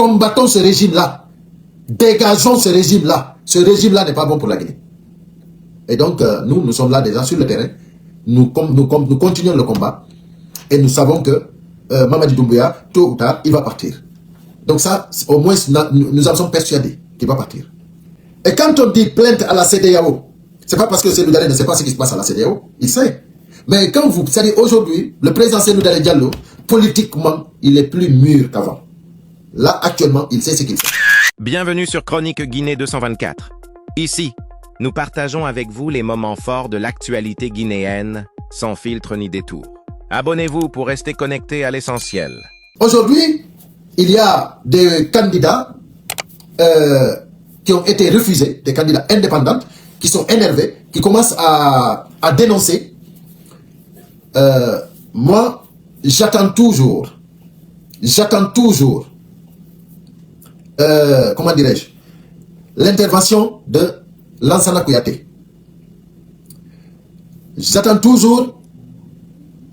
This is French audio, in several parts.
Combattons ce régime-là. Dégageons ce régime-là. Ce régime-là n'est pas bon pour la Guinée. Et donc, nous sommes là déjà sur le terrain. Nous continuons le combat. Et nous savons que Mamadi Doumbouya, tôt ou tard, il va partir. Donc ça, au moins, nous en sommes persuadés qu'il va partir. Et quand on dit plainte à la CEDEAO, c'est pas parce que Cellou Dalein ne sait pas ce qui se passe à la CEDEAO, il sait. Mais quand vous savez, aujourd'hui, le président Cellou Dalein Diallo, politiquement, il est plus mûr qu'avant. Là, actuellement, il sait ce qu'il fait. Bienvenue sur Chronique Guinée 224. Ici, nous partageons avec vous les moments forts de l'actualité guinéenne, sans filtre ni détour. Abonnez-vous pour rester connecté à l'essentiel. Aujourd'hui, il y a des candidats qui ont été refusés, des candidats indépendants, qui sont énervés, qui commencent à dénoncer. Moi, j'attends toujours, comment dirais-je, l'intervention de Lansana Kouyaté. J'attends toujours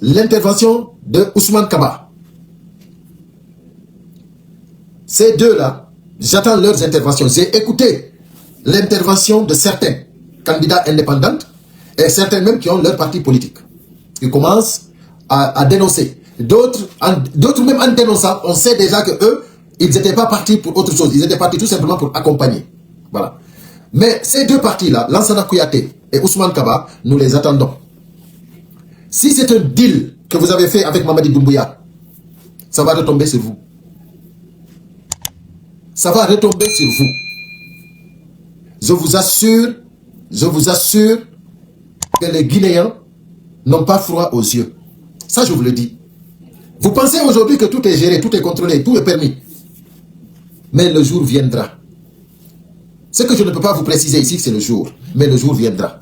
l'intervention de Ousmane Kaba. Ces deux-là, j'attends leurs interventions. J'ai écouté l'intervention de certains candidats indépendants et certains même qui ont leur parti politique. Ils commencent à dénoncer. D'autres même en dénonçant, on sait déjà que eux, ils n'étaient pas partis pour autre chose. Ils étaient partis tout simplement pour accompagner. Voilà. Mais ces deux partis-là, Lansana Kouyaté et Ousmane Kaba, nous les attendons. Si c'est un deal que vous avez fait avec Mamadi Doumbouya, ça va retomber sur vous. Ça va retomber sur vous. Je vous assure que les Guinéens n'ont pas froid aux yeux. Ça, je vous le dis. Vous pensez aujourd'hui que tout est géré, tout est contrôlé, tout est permis. Mais le jour viendra. Ce que je ne peux pas vous préciser ici, c'est le jour. Mais le jour viendra.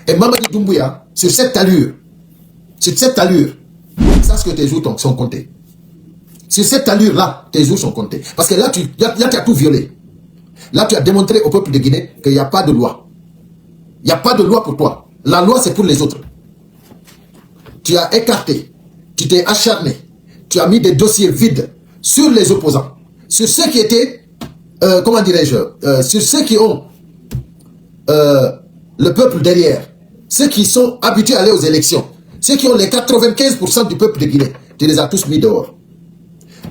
Et Mamadi Doumbouya, sur cette allure, sache que tes jours sont comptés. Sur cette allure-là, tes jours sont comptés. Parce que là, tu as tout violé. Là, tu as démontré au peuple de Guinée qu'il n'y a pas de loi. Il n'y a pas de loi pour toi. La loi, c'est pour les autres. Tu as écarté, tu t'es acharné, tu as mis des dossiers vides sur les opposants, sur ceux qui étaient, comment dirais-je, sur ceux qui ont le peuple derrière, ceux qui sont habitués à aller aux élections, ceux qui ont les 95% du peuple de Guinée, tu les as tous mis dehors.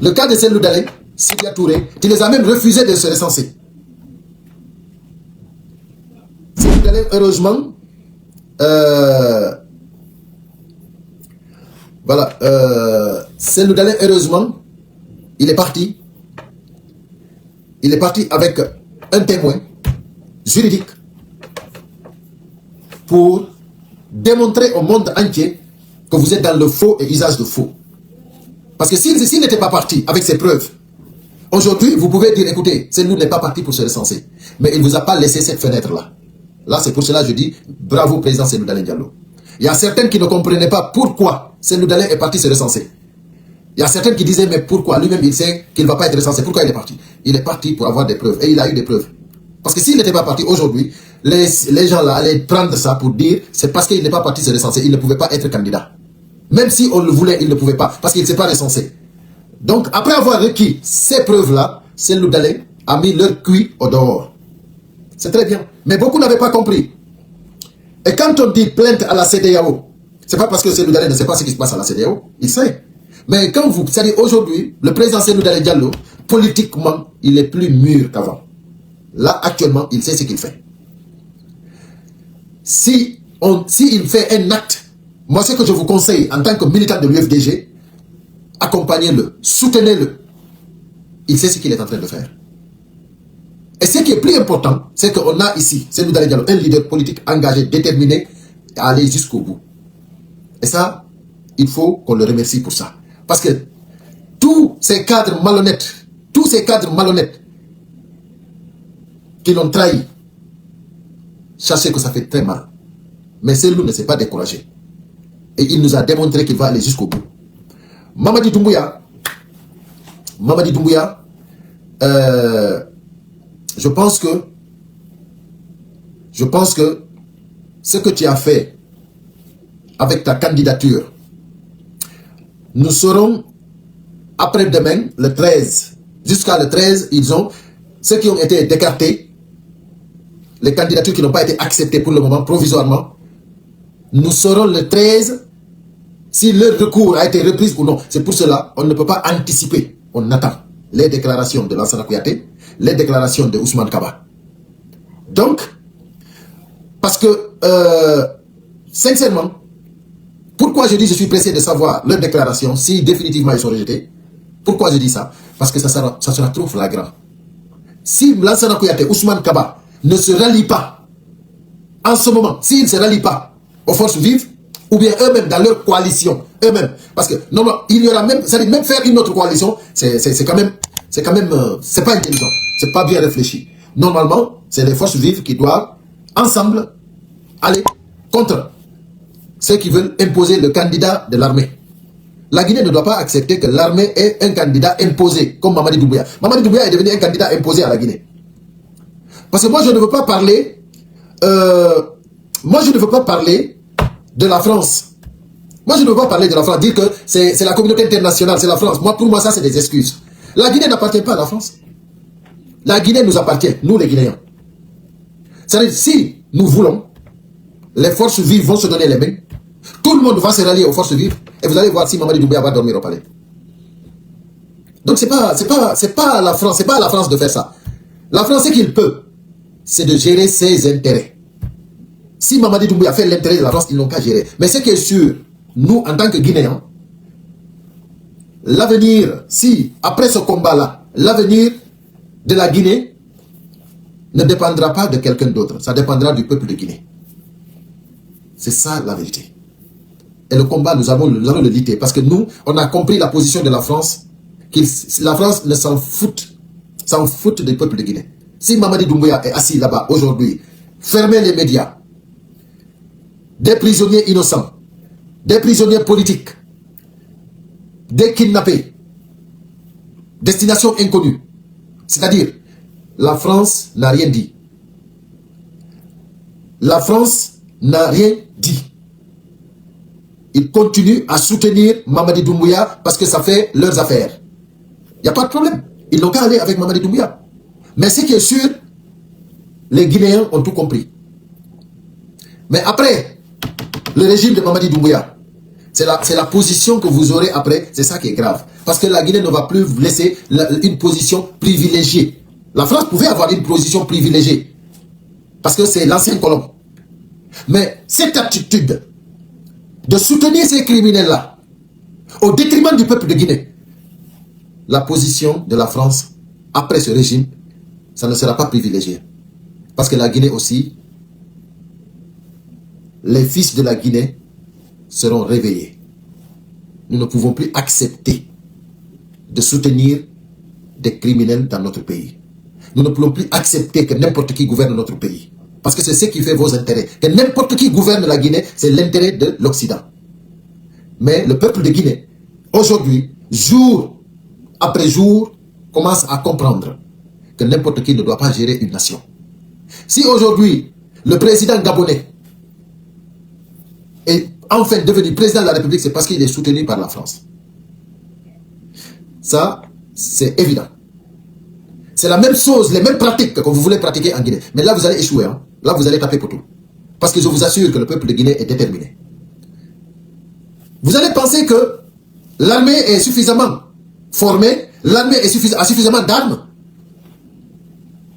Le cas de Cellou Dalein, Sidya Touré, tu les as même refusé de se recenser. Cellou Dalein, heureusement, voilà, Cellou Dalein, heureusement, il est parti. Il est parti avec un témoin juridique pour démontrer au monde entier que vous êtes dans le faux et usage de faux. Parce que s'il n'était pas parti avec ses preuves, aujourd'hui, vous pouvez dire, écoutez, Cellou n'est pas parti pour se recenser. Mais il ne vous a pas laissé cette fenêtre-là. Là, c'est pour cela que je dis, bravo, président Cellou Dalein Diallo. Il y a certains qui ne comprenaient pas pourquoi Cellou Dalein est parti se recenser. Il y a certains qui disaient, mais pourquoi? Lui-même, il sait qu'il ne va pas être recensé. Pourquoi il est parti? Il est parti pour avoir des preuves. Et il a eu des preuves. Parce que s'il n'était pas parti aujourd'hui, les gens là allaient prendre ça pour dire, c'est parce qu'il n'est pas parti se recenser. Il ne pouvait pas être candidat. Même si on le voulait, il ne pouvait pas. Parce qu'il ne s'est pas recensé. Donc, après avoir requis ces preuves-là, Cellou Dalein a mis leur cuit au dehors. C'est très bien. Mais beaucoup n'avaient pas compris. Et quand on dit plainte à la CEDEAO, c'est pas parce que Cellou Dalein ne sait pas ce qui se passe à la CEDEAO, il sait. Mais quand vous savez, aujourd'hui, le président Cellou Dalein Diallo, politiquement, il est plus mûr qu'avant. Là, actuellement, il sait ce qu'il fait. Si il fait un acte, moi, ce que je vous conseille, en tant que militant de l'UFDG, accompagnez-le, soutenez-le. Il sait ce qu'il est en train de faire. Et ce qui est plus important, c'est qu'on a ici, Cellou Dalein Diallo, un leader politique engagé, déterminé, à aller jusqu'au bout. Et ça, il faut qu'on le remercie pour ça. Parce que tous ces cadres malhonnêtes qui l'ont trahi, sachez que ça fait très mal. Mais Cellou ne s'est pas découragé. Et il nous a démontré qu'il va aller jusqu'au bout. Mamadi Doumbouya, je pense que ce que tu as fait avec ta candidature, nous saurons après-demain, le 13 Jusqu'à le 13, ils ont, ceux qui ont été décartés, les candidatures qui n'ont pas été acceptées pour le moment, provisoirement, nous saurons le 13 si leur recours a été repris ou non. C'est pour cela on ne peut pas anticiper. On attend les déclarations de Lansana Kouyaté, les déclarations de Ousmane Kaba. Donc, parce que, sincèrement, pourquoi je dis je suis pressé de savoir leurs déclarations, si définitivement ils sont rejetés? Pourquoi je dis ça? Parce que ça sera trop flagrant. Si Lansana Kouyaté, Ousmane Kaba ne se rallient pas, en ce moment, s'ils ne se rallient pas aux forces vives, ou bien eux-mêmes dans leur coalition, eux-mêmes, parce que non, il y aura même, ça dit même faire une autre coalition, c'est quand même, c'est pas intelligent, c'est pas bien réfléchi. Normalement, c'est les forces vives qui doivent, ensemble, aller contre ceux qui veulent imposer le candidat de l'armée. La Guinée ne doit pas accepter que l'armée ait un candidat imposé, comme Mamadi Doumbouya. Mamadi Doumbouya est devenu un candidat imposé à la Guinée. Parce que moi, je ne veux pas parler, de la France. Moi, je ne veux pas parler de la France, dire que c'est la communauté internationale, c'est la France. Moi, pour moi, ça, c'est des excuses. La Guinée n'appartient pas à la France. La Guinée nous appartient, nous les Guinéens. C'est-à-dire, si nous voulons, les forces vives vont se donner les mains, tout le monde va se rallier aux forces vives, et vous allez voir si Mamadi Doumbouya va dormir au palais. Donc, c'est pas à la France, c'est pas à la France de faire ça. La France, ce qu'il peut, c'est de gérer ses intérêts. Si Mamadi Doumbouya fait l'intérêt de la France, ils n'ont qu'à gérer. Mais ce qui est sûr, nous, en tant que Guinéens, l'avenir, si, après ce combat-là, l'avenir de la Guinée ne dépendra pas de quelqu'un d'autre. Ça dépendra du peuple de Guinée. C'est ça la vérité. Et le combat, nous allons le lutter. Parce que nous, on a compris la position de la France. La France ne s'en fout du peuple de Guinée. Si Mamadi Doumbouya est assis là-bas aujourd'hui, fermez les médias, des prisonniers innocents, des prisonniers politiques, des kidnappés, destination inconnue. C'est-à-dire, la France n'a rien dit. La France n'a rien dit. Ils continuent à soutenir Mamadi Doumbouya parce que ça fait leurs affaires. Il n'y a pas de problème. Ils n'ont qu'à aller avec Mamadi Doumbouya. Mais ce qui est sûr, les Guinéens ont tout compris. Mais après, le régime de Mamadi Doumbouya, c'est la position que vous aurez après, c'est ça qui est grave. Parce que la Guinée ne va plus vous laisser une position privilégiée. La France pouvait avoir une position privilégiée. Parce que c'est l'ancien colon. Mais cette attitude de soutenir ces criminels-là, au détriment du peuple de Guinée, la position de la France, après ce régime, ça ne sera pas privilégié. Parce que la Guinée aussi, les fils de la Guinée seront réveillés. Nous ne pouvons plus accepter de soutenir des criminels dans notre pays. Nous ne pouvons plus accepter que n'importe qui gouverne notre pays. Parce que c'est ce qui fait vos intérêts. Que n'importe qui gouverne la Guinée, c'est l'intérêt de l'Occident. Mais le peuple de Guinée, aujourd'hui, jour après jour, commence à comprendre que n'importe qui ne doit pas gérer une nation. Si aujourd'hui, le président gabonais est enfin devenu président de la République, c'est parce qu'il est soutenu par la France. Ça, c'est évident. C'est la même chose, les mêmes pratiques que vous voulez pratiquer en Guinée. Mais là, vous allez échouer. Hein. Là, vous allez taper pour tout. Parce que je vous assure que le peuple de Guinée est déterminé. Vous allez penser que l'armée est suffisamment formée, l'armée a suffisamment d'armes.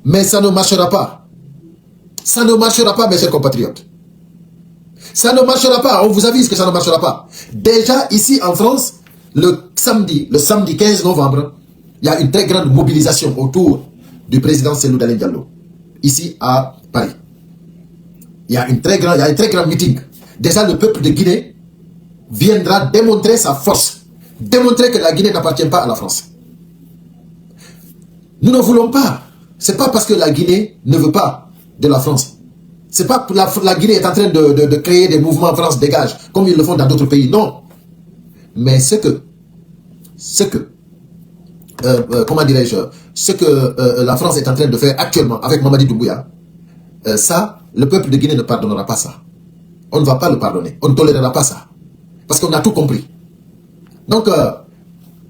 Mais ça ne marchera pas. Ça ne marchera pas, mes chers compatriotes. Ça ne marchera pas, on vous avise que ça ne marchera pas. Déjà, ici en France, le samedi 15 novembre, il y a une très grande mobilisation autour du président Cellou Dalein Diallo. Ici à Paris. Il y a un très grand meeting. Déjà, le peuple de Guinée viendra démontrer sa force. Démontrer que la Guinée n'appartient pas à la France. Nous ne voulons pas. Ce n'est pas parce que la Guinée ne veut pas de la France. C'est pas que la Guinée est en train de créer des mouvements France dégage, comme ils le font dans d'autres pays. Non. Mais comment dirais-je, ce que la France est en train de faire actuellement avec Mamadi Doumbouya, ça, le peuple de Guinée ne pardonnera pas ça. On ne va pas le pardonner. On ne tolérera pas ça. Parce qu'on a tout compris. Donc,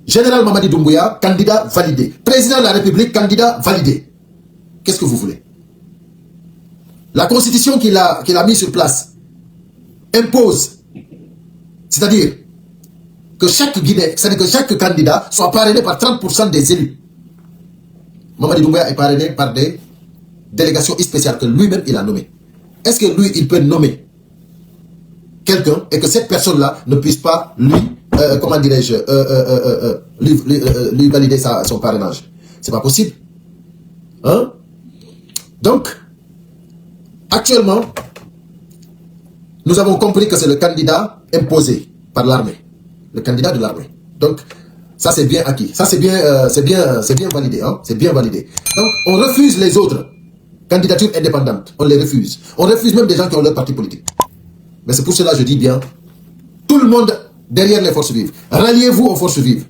Général Mamadi Doumbouya, candidat validé. Président de la République, candidat validé. Qu'est-ce que vous voulez? La constitution qu'il a mis sur place impose, c'est-à-dire que chaque Guinée, c'est-à-dire que chaque candidat soit parrainé par 30% des élus. Mamadi Doumbouya est parrainé par des délégations spéciales que lui-même il a nommées. Est-ce que lui, il peut nommer quelqu'un et que cette personne-là ne puisse pas lui, comment dirais-je, lui valider son parrainage? C'est pas possible. Hein? Donc, actuellement, nous avons compris que c'est le candidat imposé par l'armée. Le candidat de l'armée. Donc, ça c'est bien acquis. Ça c'est bien validé. Hein? C'est bien validé. Donc, on refuse les autres candidatures indépendantes. On les refuse. On refuse même des gens qui ont leur parti politique. Mais c'est pour cela que je dis bien, tout le monde derrière les forces vives. Ralliez-vous aux forces vives.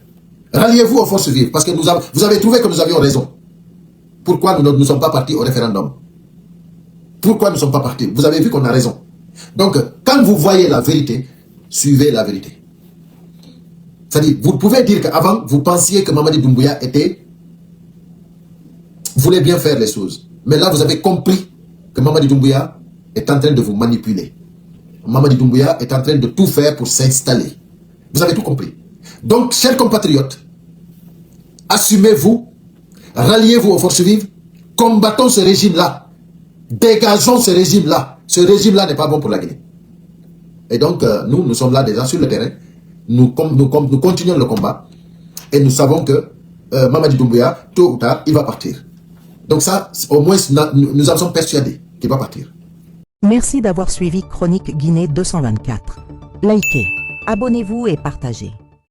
Ralliez-vous aux forces vives. Parce que vous avez trouvé que nous avions raison. Pourquoi nous ne sommes pas partis au référendum? Pourquoi nous ne sommes pas partis? Vous avez vu qu'on a raison. Donc, quand vous voyez la vérité, suivez la vérité. C'est-à-dire, vous pouvez dire qu'avant, vous pensiez que Mamadi Doumbouya voulait bien faire les choses. Mais là, vous avez compris que Mamadi Doumbouya est en train de vous manipuler. Mamadi Doumbouya est en train de tout faire pour s'installer. Vous avez tout compris. Donc, chers compatriotes, assumez-vous, ralliez-vous aux forces vives, combattons ce régime-là, dégageons ce régime-là. Ce régime-là n'est pas bon pour la Guinée. Et donc, nous sommes là déjà sur le terrain. Nous continuons le combat et nous savons que Mamadi Doumbouya, tôt ou tard, il va partir. Donc ça, au moins, nous en sommes persuadés qu'il va partir. Merci d'avoir suivi Chronique Guinée 224. Likez, abonnez-vous et partagez.